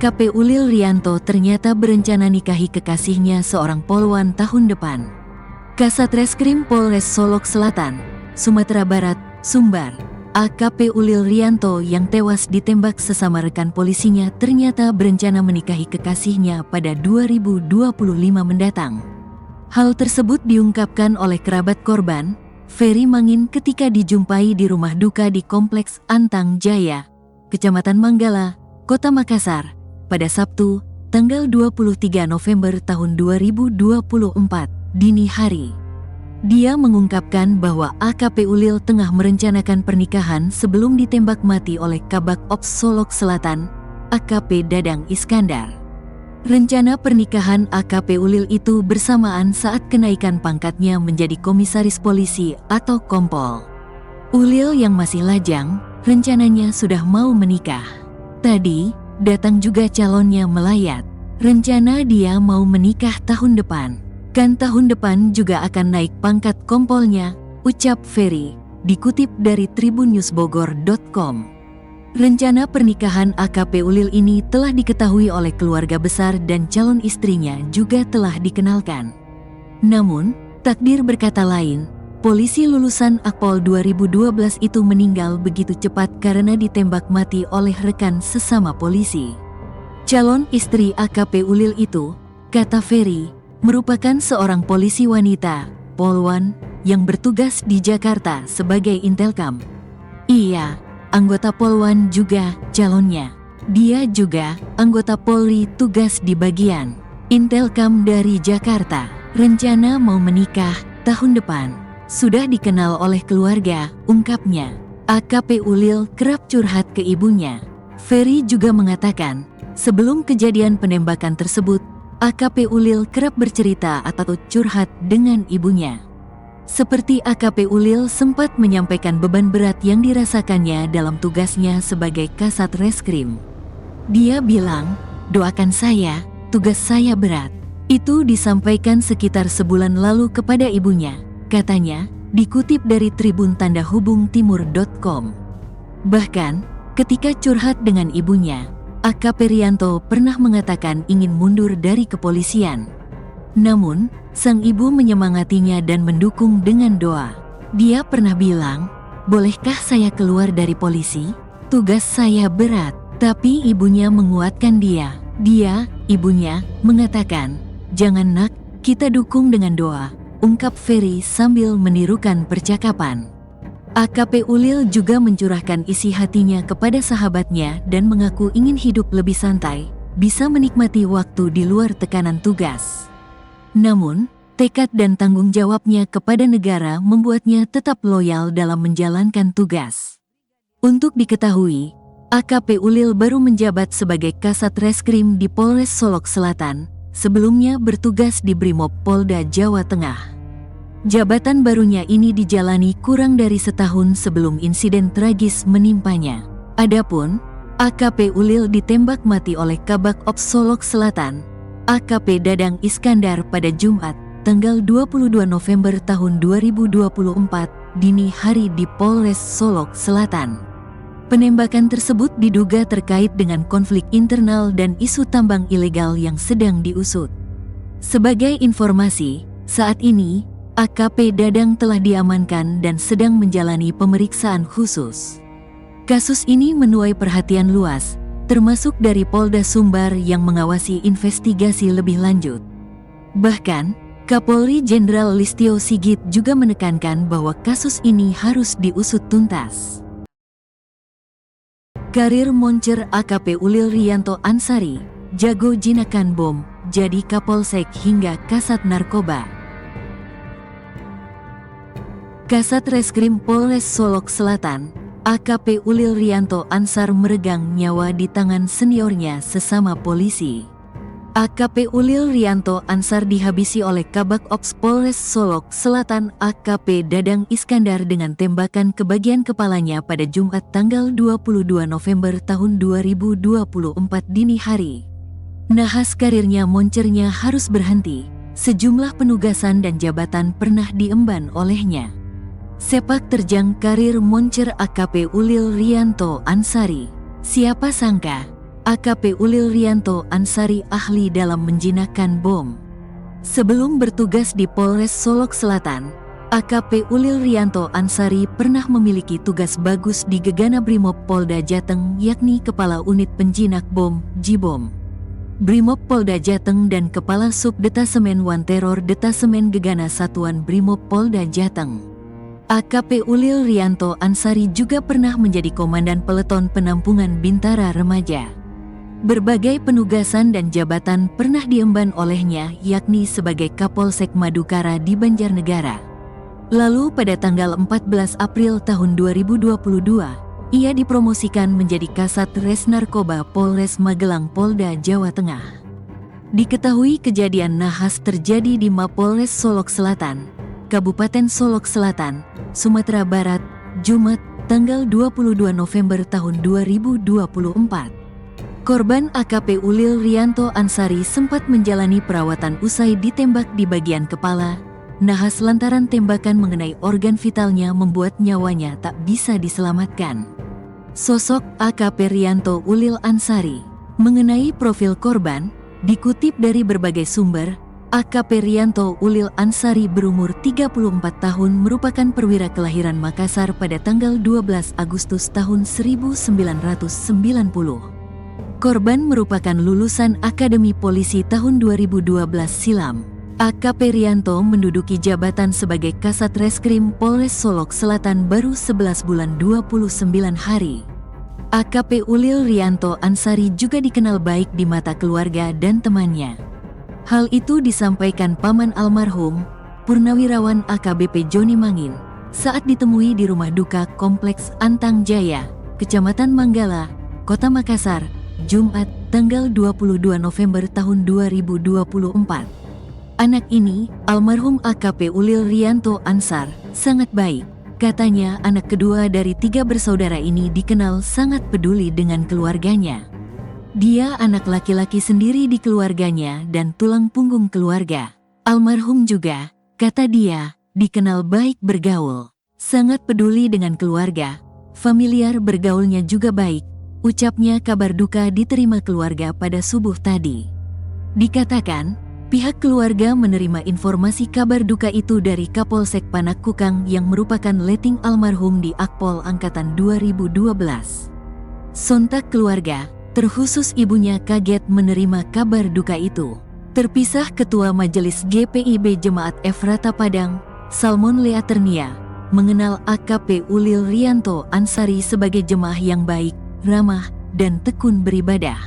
AKP Ulil Rianto ternyata berencana nikahi kekasihnya seorang polwan tahun depan. Kasat Reskrim Polres Solok Selatan, Sumatera Barat, Sumbar, AKP Ulil Rianto yang tewas ditembak sesama rekan polisinya ternyata berencana menikahi kekasihnya pada 2025 mendatang. Hal tersebut diungkapkan oleh kerabat korban, Ferry Mangin ketika dijumpai di rumah duka di Kompleks Antang Jaya, Kecamatan Manggala, Kota Makassar, pada Sabtu, tanggal 23 November tahun 2024, dini hari. Dia mengungkapkan bahwa AKP Ulil tengah merencanakan pernikahan sebelum ditembak mati oleh Kabak Ops Solok Selatan, AKP Dadang Iskandar. Rencana pernikahan AKP Ulil itu bersamaan saat kenaikan pangkatnya menjadi komisaris polisi atau kompol. Ulil yang masih lajang, rencananya sudah mau menikah. Tadi, datang juga calonnya melayat. Rencana dia mau menikah tahun depan. Kan tahun depan juga akan naik pangkat kompolnya, ucap Ferry, dikutip dari tribunnewsbogor.com. Rencana pernikahan AKP Ulil ini telah diketahui oleh keluarga besar dan calon istrinya juga telah dikenalkan. Namun, takdir berkata lain, polisi lulusan Akpol 2012 itu meninggal begitu cepat karena ditembak mati oleh rekan sesama polisi. Calon istri AKP Ulil itu, kata Ferry, merupakan seorang polisi wanita, polwan, yang bertugas di Jakarta sebagai intelkam. Iya, anggota polwan juga calonnya. Dia juga anggota Polri tugas di bagian intelkam dari Jakarta. Rencana mau menikah tahun depan. Sudah dikenal oleh keluarga, ungkapnya. AKP Ulil kerap curhat ke ibunya. Ferry juga mengatakan, sebelum kejadian penembakan tersebut, AKP Ulil kerap bercerita atau curhat dengan ibunya. Seperti AKP Ulil sempat menyampaikan beban berat yang dirasakannya dalam tugasnya sebagai Kasat Reskrim. Dia bilang, doakan saya, tugas saya berat. Itu disampaikan sekitar sebulan lalu kepada ibunya, katanya, dikutip dari tribuntandahubungtimur.com. Bahkan, ketika curhat dengan ibunya, AKP Rianto pernah mengatakan ingin mundur dari kepolisian. Namun, sang ibu menyemangatinya dan mendukung dengan doa. Dia pernah bilang, bolehkah saya keluar dari polisi? Tugas saya berat. Tapi ibunya menguatkan dia. Ibunya, mengatakan, jangan nak, kita dukung dengan doa, ungkap Ferry sambil menirukan percakapan. AKP Ulil juga mencurahkan isi hatinya kepada sahabatnya dan mengaku ingin hidup lebih santai, bisa menikmati waktu di luar tekanan tugas. Namun, tekad dan tanggung jawabnya kepada negara membuatnya tetap loyal dalam menjalankan tugas. Untuk diketahui, AKP Ulil baru menjabat sebagai Kasat Reskrim di Polres Solok Selatan, sebelumnya bertugas di Brimob Polda Jawa Tengah. Jabatan barunya ini dijalani kurang dari setahun sebelum insiden tragis menimpanya. Adapun, AKP Ulil ditembak mati oleh Kabak Ops Solok Selatan, AKP Dadang Iskandar pada Jumat, tanggal 22 November tahun 2024, dini hari di Polres Solok Selatan. Penembakan tersebut diduga terkait dengan konflik internal dan isu tambang ilegal yang sedang diusut. Sebagai informasi, saat ini, AKP Dadang telah diamankan dan sedang menjalani pemeriksaan khusus. Kasus ini menuai perhatian luas, termasuk dari Polda Sumbar yang mengawasi investigasi lebih lanjut. Bahkan, Kapolri Jenderal Listio Sigit juga menekankan bahwa kasus ini harus diusut tuntas. Karir moncer AKP Ulil Rianto Ansari, jago jinakan bom, jadi Kapolsek hingga Kasat Narkoba. Kasat Reskrim Polres Solok Selatan, AKP Ulil Rianto Ansar meregang nyawa di tangan seniornya sesama polisi. AKP Ulil Rianto Ansar dihabisi oleh Kabak Ops Polres Solok Selatan AKP Dadang Iskandar dengan tembakan ke bagian kepalanya pada Jumat tanggal 22 November tahun 2024 dini hari. Nahas karirnya moncernya harus berhenti, sejumlah penugasan dan jabatan pernah diemban olehnya. Sepak terjang karir moncer AKP Ulil Rianto Ansari. Siapa sangka, AKP Ulil Rianto Ansari ahli dalam menjinakkan bom. Sebelum bertugas di Polres Solok Selatan, AKP Ulil Rianto Ansari pernah memiliki tugas bagus di Gegana Brimob Polda Jateng, yakni Kepala Unit Penjinak Bom, Jibom Brimob Polda Jateng dan Kepala Subdetasemen Wanteror Detasemen Gegana Satuan Brimob Polda Jateng. AKP Ulil Rianto Ansari juga pernah menjadi Komandan Peleton Penampungan Bintara Remaja. Berbagai penugasan dan jabatan pernah diemban olehnya, yakni sebagai Kapolsek Madukara di Banjarnegara. Lalu pada tanggal 14 April tahun 2022, ia dipromosikan menjadi Kasat Res Narkoba Polres Magelang Polda Jawa Tengah. Diketahui kejadian nahas terjadi di Mapolres Solok Selatan, Kabupaten Solok Selatan, Sumatera Barat, Jumat, tanggal 22 November tahun 2024. Korban AKP Ulil Rianto Ansari sempat menjalani perawatan usai ditembak di bagian kepala. Nahas lantaran tembakan mengenai organ vitalnya membuat nyawanya tak bisa diselamatkan. Sosok AKP Rianto Ulil Ansari. Mengenai profil korban, dikutip dari berbagai sumber, AKP Rianto Ulil Ansari berumur 34 tahun merupakan perwira kelahiran Makassar pada tanggal 12 Agustus tahun 1990. Korban merupakan lulusan Akademi Polisi tahun 2012 silam. AKP Rianto menduduki jabatan sebagai Kasat Reskrim Polres Solok Selatan baru 11 bulan 29 hari. AKP Ulil Rianto Ansari juga dikenal baik di mata keluarga dan temannya. Hal itu disampaikan paman almarhum, Purnawirawan AKBP Joni Mangin, saat ditemui di rumah duka Kompleks Antang Jaya, Kecamatan Manggala, Kota Makassar, Jumat, tanggal 22 November tahun 2024. Anak ini, almarhum AKP Ulil Rianto Ansar, sangat baik. Katanya anak kedua dari 3 bersaudara ini dikenal sangat peduli dengan keluarganya. Dia anak laki-laki sendiri di keluarganya dan tulang punggung keluarga. Almarhum juga, kata dia, dikenal baik bergaul, sangat peduli dengan keluarga, familiar bergaulnya juga baik. Ucapnya kabar duka diterima keluarga pada subuh tadi. Dikatakan, pihak keluarga menerima informasi kabar duka itu dari Kapolsek Panakukang yang merupakan letting almarhum di Akpol Angkatan 2012. Sontak keluarga, terkhusus ibunya kaget menerima kabar duka itu. Terpisah Ketua Majelis GPIB Jemaat Efrata Padang, Salmon Leaternia, mengenal AKP Ulil Rianto Ansari sebagai jemaah yang baik, ramah, dan tekun beribadah.